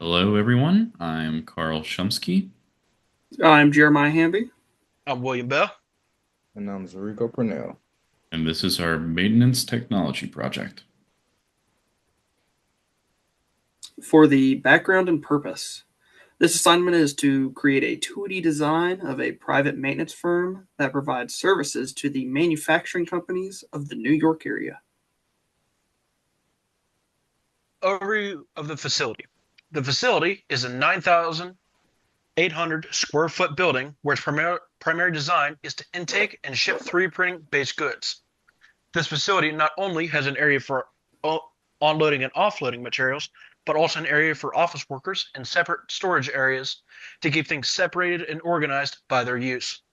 Hello, everyone. I'm Karol Szumski, I'm Jeremiah Hamby. I'm William Bell. And I'm Zerico Purnell. and this is our maintenance technology project. For the background and purpose, this assignment is to create a 2D design of a private maintenance firm that provides services to the manufacturing companies of the New York area. Overview of the facility. The facility is a 9,800 square foot building where its primary design is to intake and ship 3D printing based goods. This facility not only has an area for onloading and offloading materials, but also an area for office workers and separate storage areas to keep things separated and organized by their use.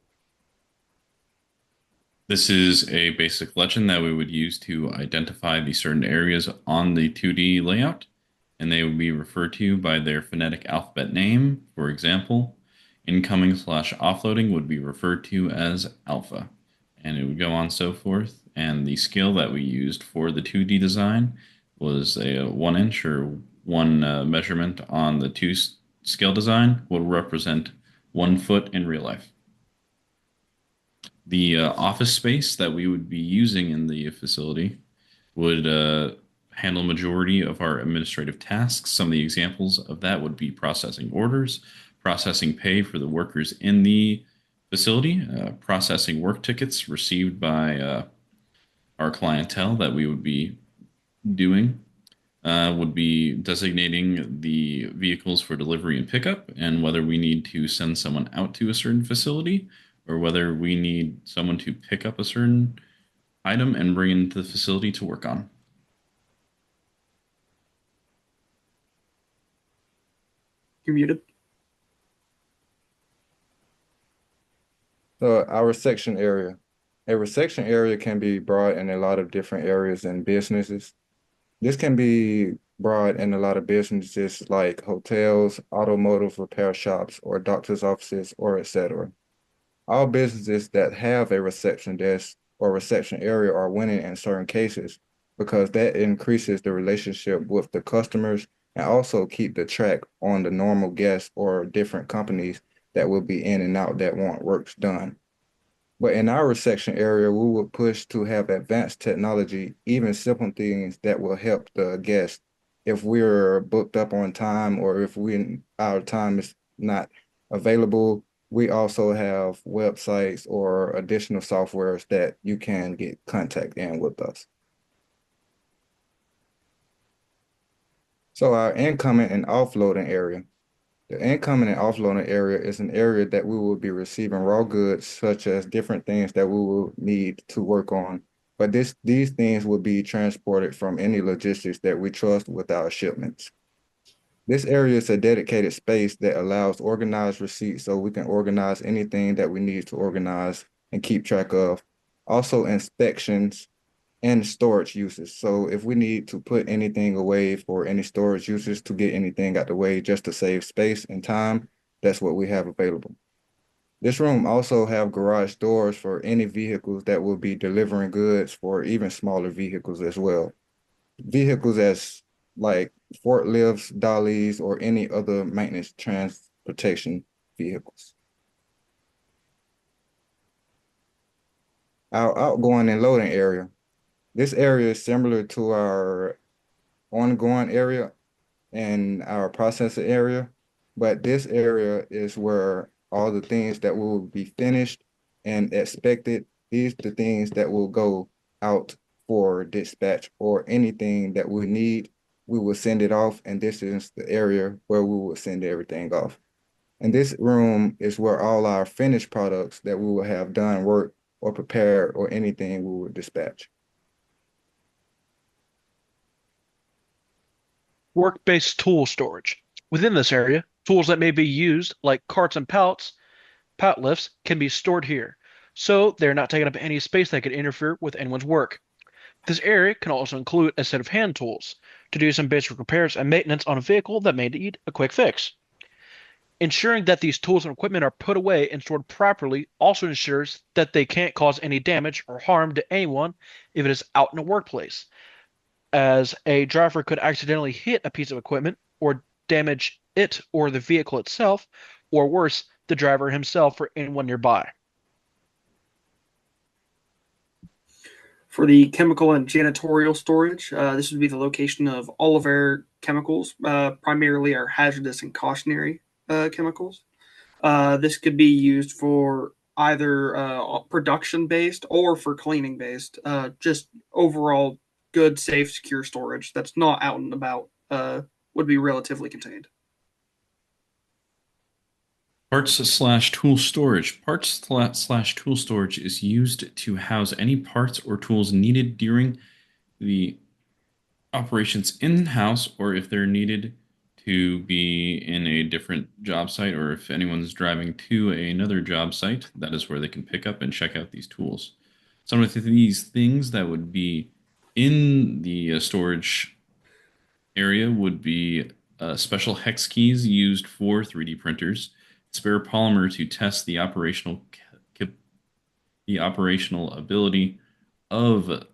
This is a basic legend that we would use to identify the certain areas on the 2D layout, and they would be referred to by their phonetic alphabet name. For example, incoming/offloading would be referred to as alpha, and it would go on so forth. And the scale that we used for the 2D design was a 1 inch or one measurement on the scale design will represent 1 foot in real life. The office space that we would be using in the facility would handle majority of our administrative tasks. Some of the examples of that would be processing orders, processing pay for the workers in the facility, processing work tickets received by our clientele that we would be doing, would be designating the vehicles for delivery and pickup, and whether we need to send someone out to a certain facility or whether we need someone to pick up a certain item and bring it into the facility to work on. You're muted. So our section area. A resection area can be broad in a lot of different areas and businesses. This can be broad in a lot of businesses like hotels, automotive repair shops, or doctor's offices, or etc. All businesses that have a reception desk or reception area are winning in certain cases because that increases the relationship with the customers and also keep the track on the normal guests or different companies that will be in and out that want works done. But in our reception area, we will push to have advanced technology, even simple things that will help the guest if we're booked up on time or if our time is not available. We also have websites or additional softwares that you can get contact in with us. So our incoming and offloading area. The incoming and offloading area is an area that we will be receiving raw goods, such as different things that we will need to work on. But these things will be transported from any logistics that we trust with our shipments. This area is a dedicated space that allows organized receipts so we can organize anything that we need to organize and keep track of. Also inspections and storage uses. So if we need to put anything away for any storage uses to get anything out the way just to save space and time, that's what we have available. This room also have garage doors for any vehicles that will be delivering goods for even smaller vehicles as well. Vehicles as like forklifts, dollies, or any other maintenance transportation vehicles. Our outgoing and loading area. This area is similar to our ongoing area and our processor area, but this area is where all the things that will be finished and expected, these are the things that will go out for dispatch or anything that we need, we will send it off, and this is the area where we will send everything off. And this room is where all our finished products that we will have done work or prepared or anything we will dispatch. Work-based tool storage. Within this area, tools that may be used, like carts and pallet lifts, can be stored here, so they're not taking up any space that could interfere with anyone's work. This area can also include a set of hand tools to do some basic repairs and maintenance on a vehicle that may need a quick fix. Ensuring that these tools and equipment are put away and stored properly also ensures that they can't cause any damage or harm to anyone if it is out in a workplace, as a driver could accidentally hit a piece of equipment or damage it or the vehicle itself, or worse, the driver himself or anyone nearby. For the chemical and janitorial storage, this would be the location of all of our chemicals, primarily our hazardous and cautionary chemicals. This could be used for either production based or for cleaning based. Just overall good, safe, secure storage that's not out and about would be relatively contained. Parts slash tool storage. Parts slash tool storage is used to house any parts or tools needed during the operations in-house, or if they're needed to be in a different job site, or if anyone's driving to another job site, that is where they can pick up and check out these tools. Some of these things that would be in the storage area would be special hex keys used for 3D printers, spare polymer to test the operational ability of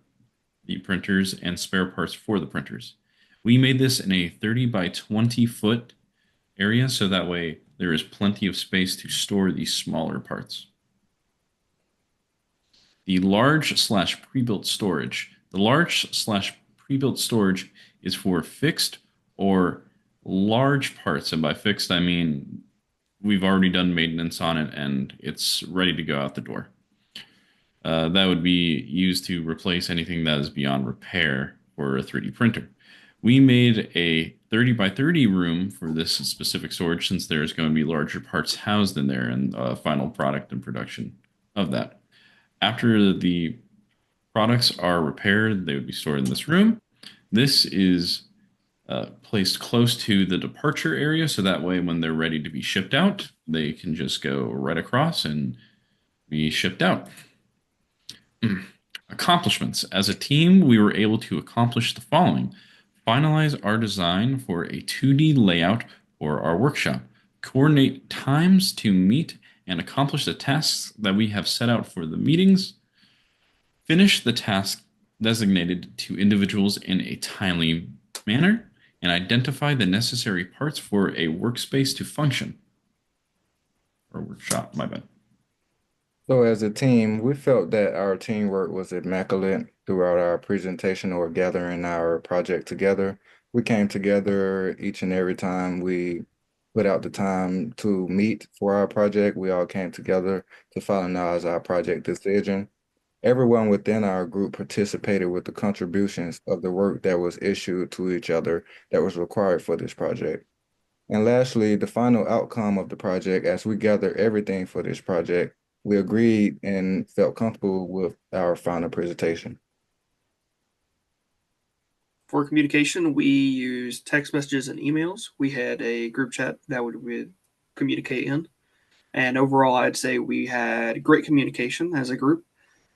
the printers, and spare parts for the printers. We made this in a 30 by 20 foot area, so that way there is plenty of space to store these smaller parts. The large slash pre-built storage. The large slash pre-built storage is for fixed or large parts, and by fixed I mean we've already done maintenance on it and it's ready to go out the door. That would be used to replace anything that is beyond repair for a 3D printer. We made a 30 by 30 room for this specific storage since there's going to be larger parts housed in there and final product and production of that. After the products are repaired, they would be stored in this room. This is placed close to the departure area, so that way when they're ready to be shipped out, they can just go right across and be shipped out. Accomplishments. As a team, we were able to accomplish the following: finalize our design for a 2D layout for our workshop, coordinate times to meet and accomplish the tasks that we have set out for the meetings, finish the task designated to individuals in a timely manner, and identify the necessary parts for a workspace to function. Or workshop, my bad. So as a team, we felt that our teamwork was immaculate throughout our presentation or gathering our project together. We came together each and every time we put out the time to meet for our project. We all came together to finalize our project decision. Everyone within our group participated with the contributions of the work that was issued to each other that was required for this project. And lastly, the final outcome of the project, as we gathered everything for this project, we agreed and felt comfortable with our final presentation. For communication, we used text messages and emails. We had a group chat that would communicate in. And overall, I'd say we had great communication as a group.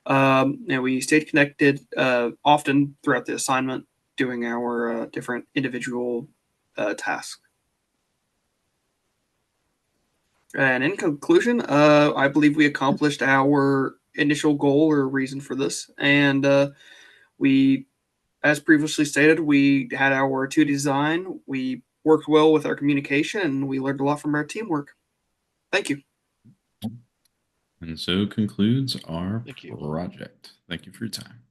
And we stayed connected often throughout the assignment, doing our different individual tasks. And in conclusion, I believe we accomplished our initial goal or reason for this. And we, as previously stated, we had our 2D design. We worked well with our communication, and we learned a lot from our teamwork. Thank you. And so concludes our Thank you. project. Thank you for your time.